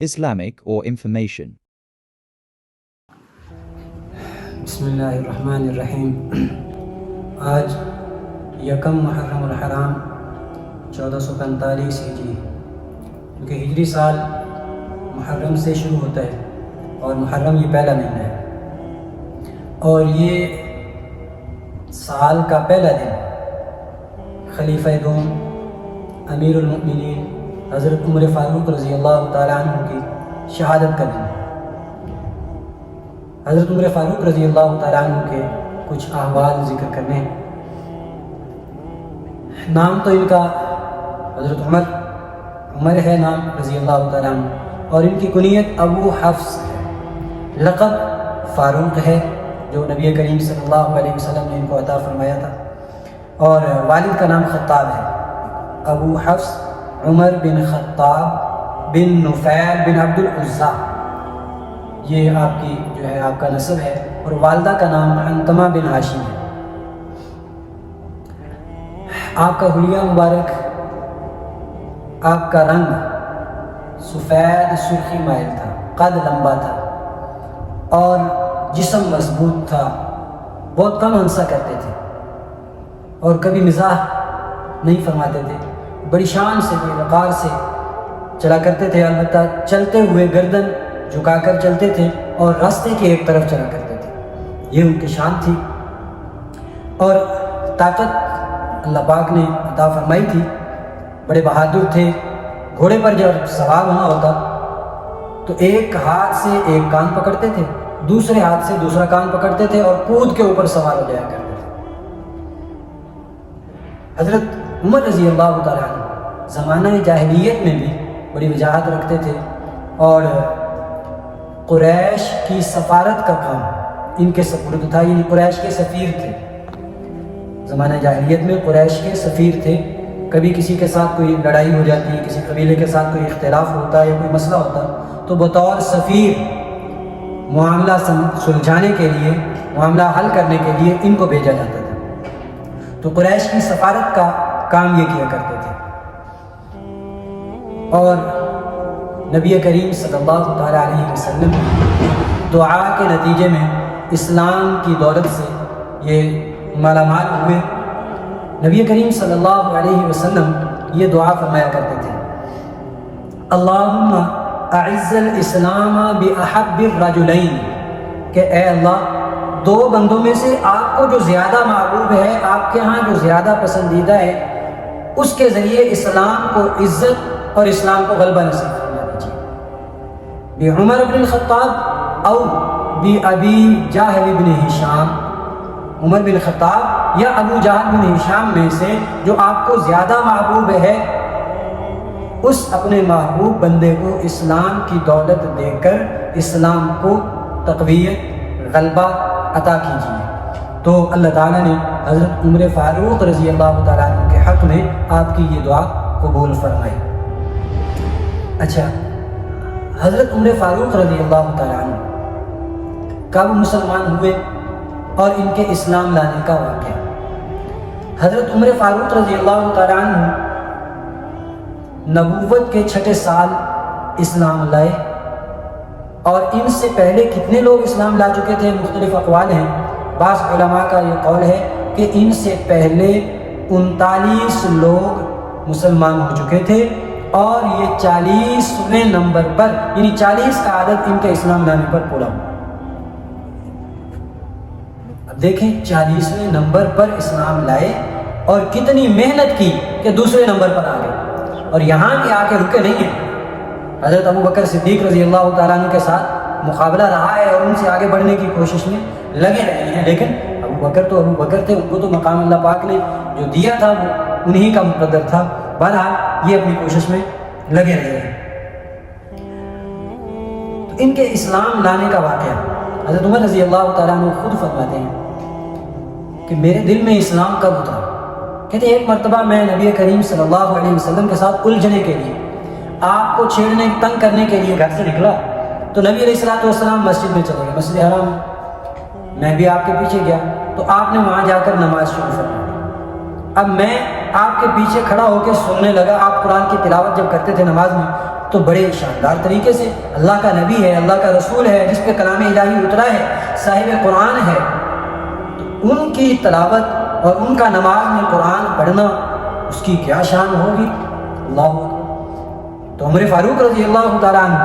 Islamic or information. بسم اللہ الرحمن الرحیم۔ آج یکم محرم الحرام 1445 ہجری، کیونکہ ہجری سال محرم سے شروع ہوتا ہے اور محرم یہ پہلا مہینہ ہے، اور یہ سال کا پہلا دن خلیفہ دوم امیر المؤمنین حضرت عمر فاروق رضی اللہ تعالیٰ عنہ کی شہادت کا دن ہے۔ حضرت عمر فاروق رضی اللہ تعالیٰ عنہ کے کچھ احوال ذکر کرنے ہیں۔ نام تو ان کا حضرت عمر ہے، نام رضی اللہ تعالیٰ عنہ، اور ان کی کنیت ابو حفص ہے۔ لقب فاروق ہے جو نبی کریم صلی اللہ علیہ وسلم نے ان کو عطا فرمایا تھا، اور والد کا نام خطاب ہے، ابو حفص عمر بن خطاب بن نفیل بن عبد العزیٰ، یہ آپ کی جو ہے آپ کا نسب ہے، اور والدہ کا نام عنقمہ بن ہاشم ہے۔ آپ کا حلیہ مبارک، آپ کا رنگ سفید سرخی مائل تھا، قد لمبا تھا، اور جسم مضبوط تھا، بہت کم ہنسا کرتے تھے اور کبھی مزاح نہیں فرماتے تھے، بڑی شان سے بے وقار سے چلا کرتے تھے، البتہ چلتے ہوئے گردن جھکا کر چلتے تھے اور راستے کی ایک طرف چلا کرتے تھے، یہ ان کی شان تھی۔ اور طاقت اللہ پاک نے عطا فرمائی تھی، بڑے بہادر تھے۔ گھوڑے پر جب سوار ہونا ہوتا تو ایک ہاتھ سے ایک کان پکڑتے تھے، دوسرے ہاتھ سے دوسرا کان پکڑتے تھے اور کود کے اوپر سوار ہو جایا کرتے تھے۔ حضرت عمر رضی اللہ تعالیٰ عنہ زمانہ جاہلیت میں بھی بڑی وجاہت رکھتے تھے، اور قریش کی سفارت کا کام ان کے سپرد تھا، یعنی قریش کے سفیر تھے۔ زمانہ جاہلیت میں قریش کے سفیر تھے، کبھی کسی کے ساتھ کوئی لڑائی ہو جاتی، کسی قبیلے کے ساتھ کوئی اختلاف ہوتا یا کوئی مسئلہ ہوتا تو بطور سفیر معاملہ سلجھانے کے لیے، معاملہ حل کرنے کے لیے ان کو بھیجا جاتا تھا۔ تو قریش کی سفارت کا کام یہ کیا کرتے تھے، اور نبی کریم صلی اللہ تعالیٰ علیہ وسلم دعا کے نتیجے میں اسلام کی دولت سے یہ مالا مال ہوئے۔ نبی کریم صلی اللہ علیہ وسلم یہ دعا فرمایا کرتے تھے، اللہم اعز الاسلام باحب الرجلین، کہ اے اللہ دو بندوں میں سے آپ کو جو زیادہ محبوب ہے، آپ کے ہاں جو زیادہ پسندیدہ ہے، اس کے ذریعے اسلام کو عزت اور اسلام کو غلبہ نصیب فرما دیجیے، بعمر بن الخطاب او بابی جہل بن ہشام، عمر بن خطاب یا ابو جہل بن ہشام میں سے جو آپ کو زیادہ محبوب ہے، اس اپنے محبوب بندے کو اسلام کی دولت دے کر اسلام کو تقویت غلبہ عطا کیجیے۔ تو اللہ تعالیٰ نے حضرت عمر فاروق رضی اللہ تعالیٰ عنہ کے حق میں آپ کی یہ دعا قبول فرمائی۔ اچھا، حضرت عمر فاروق رضی اللہ تعالیٰ عنہ کب مسلمان ہوئے اور ان کے اسلام لانے کا واقعہ۔ حضرت عمر فاروق رضی اللہ تعالیٰ عنہ نبوت کے 6 سال اسلام لائے، اور ان سے پہلے کتنے لوگ اسلام لا چکے تھے مختلف اقوال ہیں۔ بعض علماء کا یہ قول ہے کہ ان سے پہلے 39 لوگ مسلمان ہو چکے تھے، اور یہ 40ویں نمبر پر، یعنی 40 کا عدد ان کے اسلام لانے پر پورا ہوا۔ اب دیکھیں 40ویں نمبر پر اسلام لائے اور کتنی محنت کی کہ دوسرے نمبر پر آ گئے، اور یہاں بھی آ کے رکے نہیں ہیں۔ حضرت ابو بکر صدیق رضی اللہ تعالیٰ عنہ کے ساتھ مقابلہ رہا ہے اور ان سے آگے بڑھنے کی کوشش میں لگے رہے ہیں، لیکن ابو بکر تھے، ان کو تو مقام اللہ پاک نے جو دیا تھا وہ انہی کا مقدر تھا۔ بہرحال یہ اپنی کوشش میں لگے رہے ہیں۔ تو ان کے اسلام لانے کا واقعہ حضرت عمر رضی اللہ تعالیٰ عنہ خود فرماتے ہیں کہ میرے دل میں اسلام کب اترا۔ کہتے ہیں ایک مرتبہ میں نبی کریم صلی اللہ علیہ وسلم کے ساتھ الجھنے کے لیے، آپ کو چھیڑنے تنگ کرنے کے لیے گھر سے نکلا، تو نبی علیہ السلام مسجد میں چلے گئے، مسجد حرام میں، میں بھی آپ کے پیچھے گیا تو آپ نے وہاں جا کر نماز شروع فرمائی۔ اب میں آپ کے پیچھے کھڑا ہو کے سننے لگا، آپ قرآن کی تلاوت جب کرتے تھے نماز میں تو بڑے شاندار طریقے سے اللہ کا نبی ہے، اللہ کا رسول ہے، جس پہ کلام الہی اترا ہے، صاحب قرآن ہے، تو ان کی تلاوت اور ان کا نماز میں قرآن پڑھنا اس کی کیا شان ہوگی؟ اللہ اکبر۔ تو عمر فاروق رضی اللہ تعالیٰ عنہ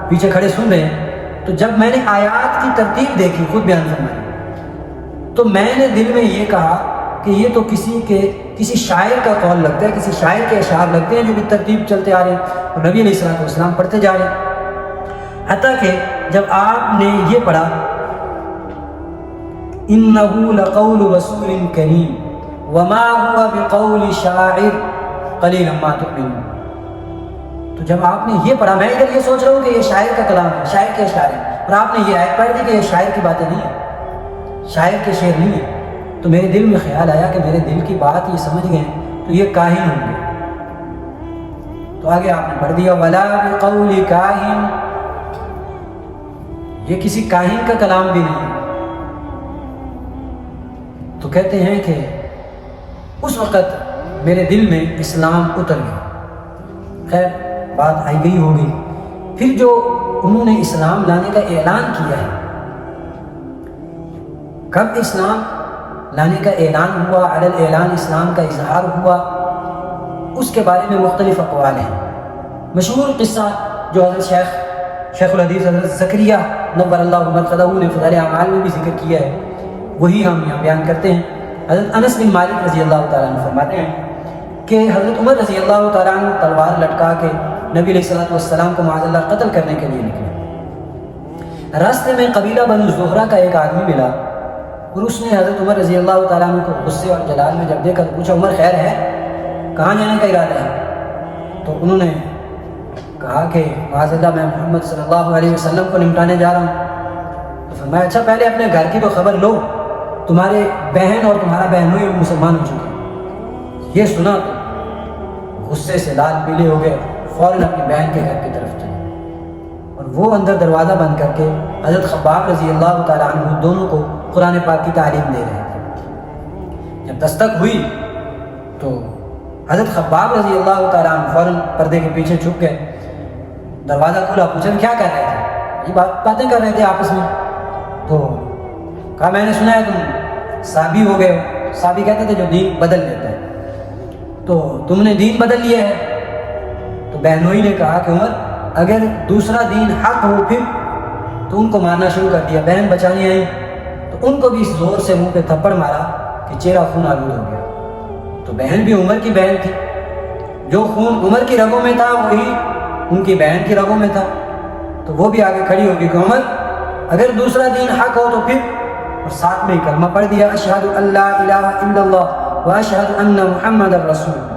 پیچھے کھڑے سن رہے ہیں، تو جب میں نے آیات کی ترتیب دیکھی، خود بیان فرمائی، تو میں نے دل میں یہ کہا کہ یہ تو کسی شاعر کا قول لگتا ہے، کسی شاعر کے اشعار لگتے ہیں جو بھی ترتیب چلتے آ رہے ہیں اور نبی علیہ الصلوۃ والسلام پڑھتے جا رہے ہیں۔ حتیٰ کہ جب آپ نے یہ پڑھا اِنَّهُ لَقَوْلُ رَسُولٍ كَرِيمٍ وَمَا هُوَ بِقَوْلِ شَاعِرٍ قَلِيلًا مَا تُؤْمِنُونَ، تو جب آپ نے یہ پڑھا، میں ادھر یہ سوچ رہا ہوں کہ یہ شاعر کا کلام ہے، شاعر کے اشعار ہیں، اور آپ نے یہ آیت پڑھ دی کہ یہ شاعر کی باتیں نہیں ہیں، شاعر کے شعر نہیں ہیں، تو میرے دل میں خیال آیا کہ میرے دل کی بات یہ سمجھ گئے تو یہ کاہن ہوں گے۔ تو آگے آپ نے پڑھ دیا وَلَا بِقَوْلِ كَاهِنٍ، یہ کسی کاہن کا کلام بھی نہیں ہے۔ تو کہتے ہیں کہ اس وقت میرے دل میں اسلام اتر گیا۔ خیر بات آئی گئی ہوگی، پھر جو انہوں نے اسلام لانے کا اعلان کیا ہے، کب اسلام لانے کا اعلان ہوا، علی الاعلان اسلام کا اظہار ہوا، اس کے بارے میں مختلف اقوال ہیں۔ مشہور قصہ جو حضرت شیخ الحدیث حضرت زکریا نور اللہ مرقدہ نے فضائل اعمال میں بھی ذکر کیا ہے، وہی ہم یہاں بیان کرتے ہیں۔ حضرت انس بن مالک رضی اللہ تعالیٰ عنہ فرماتے ہیں کہ حضرت عمر رضی اللہ تعالیٰ عنہ تلوار لٹکا کے نبی علیہ الصلوۃ والسلام کو معاذ اللہ قتل کرنے کے لیے نکلے۔ راستے میں قبیلہ بنو زہرہ کا ایک آدمی ملا، اور اس نے حضرت عمر رضی اللہ تعالیٰ عنہ کو غصے اور جلال میں جب دیکھا تو پوچھا عمر خیر ہے، کہاں جانے کا ارادہ ہے؟ تو انہوں نے کہا کہ معاذ اللہ میں محمد صلی اللہ علیہ وسلم کو نمٹانے جا رہا ہوں۔ تو فرمایا اچھا پہلے اپنے گھر کی تو خبر لو، تمہارے بہن اور تمہارا بہنوئی مسلمان ہو چکے۔ یہ سنا تو غصے سے لال پیلے ہو گئے، فوراً اپنی بہن کے گھر کی طرف چلے، اور وہ اندر دروازہ بند کر کے حضرت خباب رضی اللہ تعالیٰ عنہ دونوں کو قرآن پاک کی تعلیم دے رہے تھے۔ جب دستک ہوئی تو حضرت خباب رضی اللہ تعالیٰ عنہ فوراً پردے کے پیچھے چھپ گئے، دروازہ کھلا، پوچھا کیا کر رہے تھے؟ یہ باتیں کر رہے تھے آپس میں۔ تو کہا میں نے سنا ہے تم صحابی ہو گئے ہو، صحابی کہتے تھے جو دین بدل لیتا ہے، تو تم نے دین بدل لیا ہے؟ تو بہنوئی نے کہا کہ عمر اگر دوسرا دین حق ہو پھر، تو ان کو مارنا شروع کر دیا۔ بہن بچانے آئی تو ان کو بھی اس زور سے منہ پہ تھپڑ مارا کہ چہرہ خون آلود ہو گیا۔ تو بہن بھی عمر کی بہن تھی، جو خون عمر کی رگوں میں تھا وہی ان کی بہن کی رگوں میں تھا، تو وہ بھی آگے کھڑی ہوگی کہ عمر اگر دوسرا دین حق ہو تو پھر، اور ساتھ میں کلمہ پڑھ دیا اشہد ان لا الہ الا اللہ واشہد ان محمد رسول اللہ۔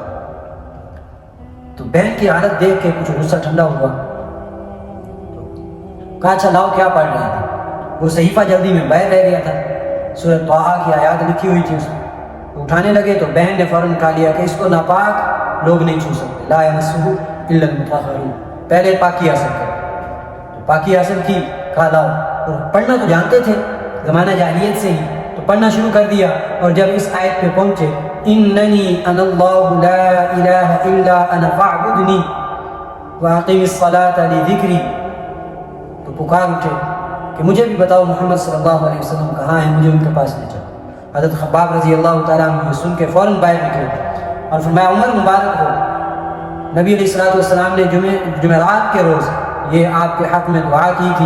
تو بہن کی حالت دیکھ کے کچھ غصہ ٹھنڈا ہوا، کہا اچھا لاؤ کیا پڑھ رہے تھے؟ وہ صحیفہ جلدی میں باہر رہ گیا تھا، سورۃ طٰہٰ کی آیات لکھی ہوئی تھی اس میں، اٹھانے لگے تو بہن نے فوراً کہا لیا کہ اس کو ناپاک لوگ نہیں چھو سکتے، لا یمسہ الا المطہرون، پہلے پاکی حاصل کر۔ تو پاکی حاصل کی، کہا لاؤ، اور پڑھنا تو جانتے تھے زمانہ جاہلیت سے ہی، تو پڑھنا شروع کر دیا، اور جب اس آیت پہ پہنچے اننی انا اللہ لا الہ الا انا فاعبدنی واقم الصلاۃ لذکری، تو پکار اٹھے کہ مجھے بھی بتاؤ محمد صلی اللہ علیہ وسلم کہاں ہیں، مجھے ان کے پاس لے جاؤ۔ حضرت خباب رضی اللہ تعالیٰ عنہ یہ سن کے فوراً باہر نکلے اور فرمایا عمر مبارک ہو، نبی علیہ الصلوۃ والسلام نے جمعرات کے روز یہ آپ کے حق میں دعا کی تھی،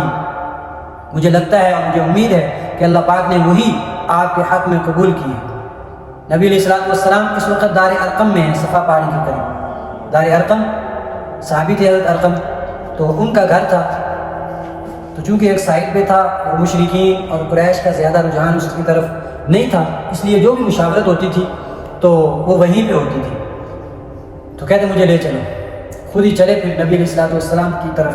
مجھے لگتا ہے اور مجھے امید ہے کہ اللہ پاک نے وہی آپ کے حق میں قبول کی ہے۔ نبی علیہ الصلوۃ والسلام اس وقت دار ارقم میں ہیں، صفا پہاڑی کے قریب۔ دار ارقم صحابی تھے حضرت ارقم، تو ان کا گھر تھا، تو چونکہ ایک سائڈ پہ تھا اور مشرکین اور قریش کا زیادہ رجحان اس کی طرف نہیں تھا، اس لیے جو بھی مشاورت ہوتی تھی تو وہ وہیں پہ ہوتی تھی۔ تو کہتے مجھے لے چلو، خود ہی چلے پھر نبی علیہ الصلوۃ والسلام کی طرف۔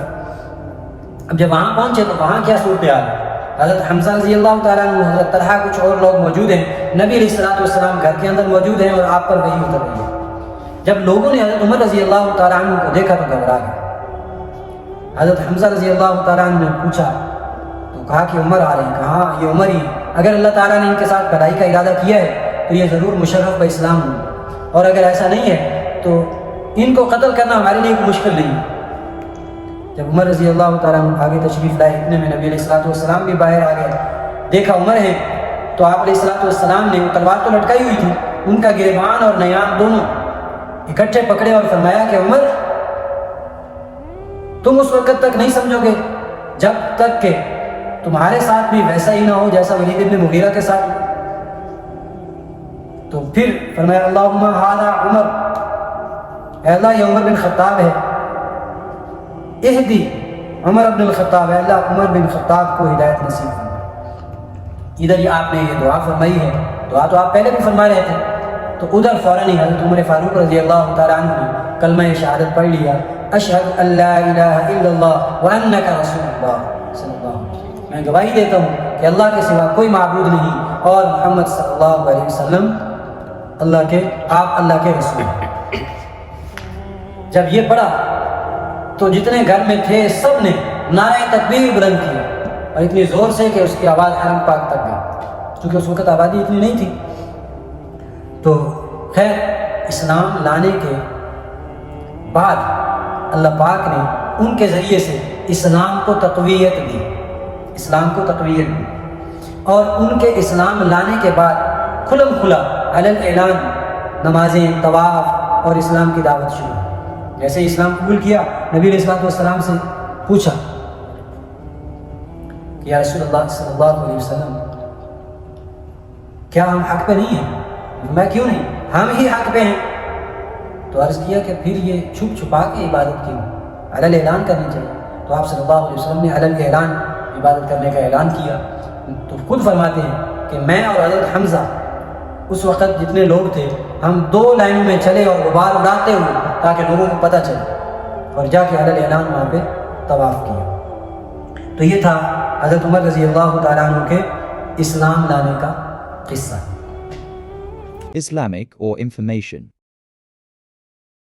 اب جب وہاں پہنچے تو وہاں کیا صورتحال ہے؟ حضرت حمزہ رضی اللہ تعالیٰ عنہ، حضرت طلحہ، کچھ اور لوگ موجود ہیں، نبی علیہ الصلوۃ والسلام گھر کے اندر موجود ہیں اور آپ پر وحی اتر رہی ہے۔ جب لوگوں نے حضرت عمر رضی اللہ تعالیٰ عنہ کو دیکھا تو گھبرا گئے۔ حضرت حمزہ رضی اللہ تعالیٰ عنہ نے پوچھا تو کہا کہ عمر آ رہے ہیں، کہا ہاں یہ عمر ہی ہیں، اگر اللہ تعالیٰ نے ان کے ساتھ بھلائی کا ارادہ کیا ہے تو یہ ضرور مشرف باسلام ہوں، اور اگر ایسا نہیں ہے تو ان کو قتل کرنا ہمارے لیے مشکل نہیں ہے۔ جب عمر رضی اللہ تعالیٰ عنہ آگے تشریف لائے، اتنے میں نبی علیہ الصلوۃ والسلام بھی باہر آ گئے، دیکھا عمر ہے، تو آپ علیہ الصلوۃ والسلام نے وہ تلوار تو لٹکائی ہوئی تھی، ان کا گریبان اور نیام دونوں اکٹھے پکڑے اور فرمایا کہ عمر تم اس وقت تک نہیں سمجھو گے جب تک کہ تمہارے ساتھ بھی ویسا ہی نہ ہو جیسا ولید بن مغیرہ کے ساتھ۔ تو پھر فرمایا اللہم ھذا عمر، اے اللہ یہ عمر بن خطاب ہے، اہدی عمر بن الخطاب، اے اللہ عمر بن خطاب کو ہدایت نصیب فرما۔ ادھر ہی آپ نے یہ دعا فرمائی ہے، دعا تو آپ پہلے بھی فرما رہے تھے، تو ادھر فوراً ہی حضرت عمر فاروق رضی اللہ تعالیٰ عنہ نے کلمہ شہادت پڑھ لیا، اشہد ان لا الہ الا اللہ وانک رسول اللہ صلی اللہ علیہ وسلم، میں گواہی دیتا ہوں کہ اللہ کے سوا کوئی معبود نہیں اور محمد صلی اللہ علیہ وسلم آپ اللہ کے رسول ہیں۔ جب یہ پڑھا تو جتنے گھر میں تھے سب نے نعرہ تکبیر بلند کیا، اور اتنی زور سے کہ اس کی آواز حرم پاک تک گئی، کیونکہ اس وقت آبادی اتنی نہیں تھی۔ تو خیر اسلام لانے کے بعد اللہ پاک نے ان کے ذریعے سے اسلام کو تقویت دی، اسلام کو تقویت دی، اور ان کے اسلام لانے کے بعد کھلم کھلا علی الاعلان نمازیں، طواف اور اسلام کی دعوت شروع۔ جیسے اسلام قبول کیا، نبی علیہ الصلوۃ والسلام سے پوچھا کہ یا رسول اللہ صلی اللہ علیہ وسلم کیا ہم حق پہ نہیں ہیں؟ میں کیوں نہیں، ہم ہی حق پہ ہیں۔ تو عرض کیا کہ پھر یہ چھپ چھپا کے عبادت کیوں، علی الاعلان کرنی چاہیے۔ تو آپ صلی اللہ علیہ وسلم نے علی الاعلان عبادت کرنے کا اعلان کیا۔ تو خود فرماتے ہیں کہ میں اور حضرت حمزہ اس وقت جتنے لوگ تھے، ہم 2 لائنوں میں چلے اور غبار اڑاتے ہوئے تاکہ لوگوں کو پتہ چلے، اور جا کے علی الاعلان وہاں پہ طواف کیا۔ تو یہ تھا حضرت عمر رضی اللہ تعالیٰ عنہ کے اسلام لانے کا قصہ۔ Islamic or information.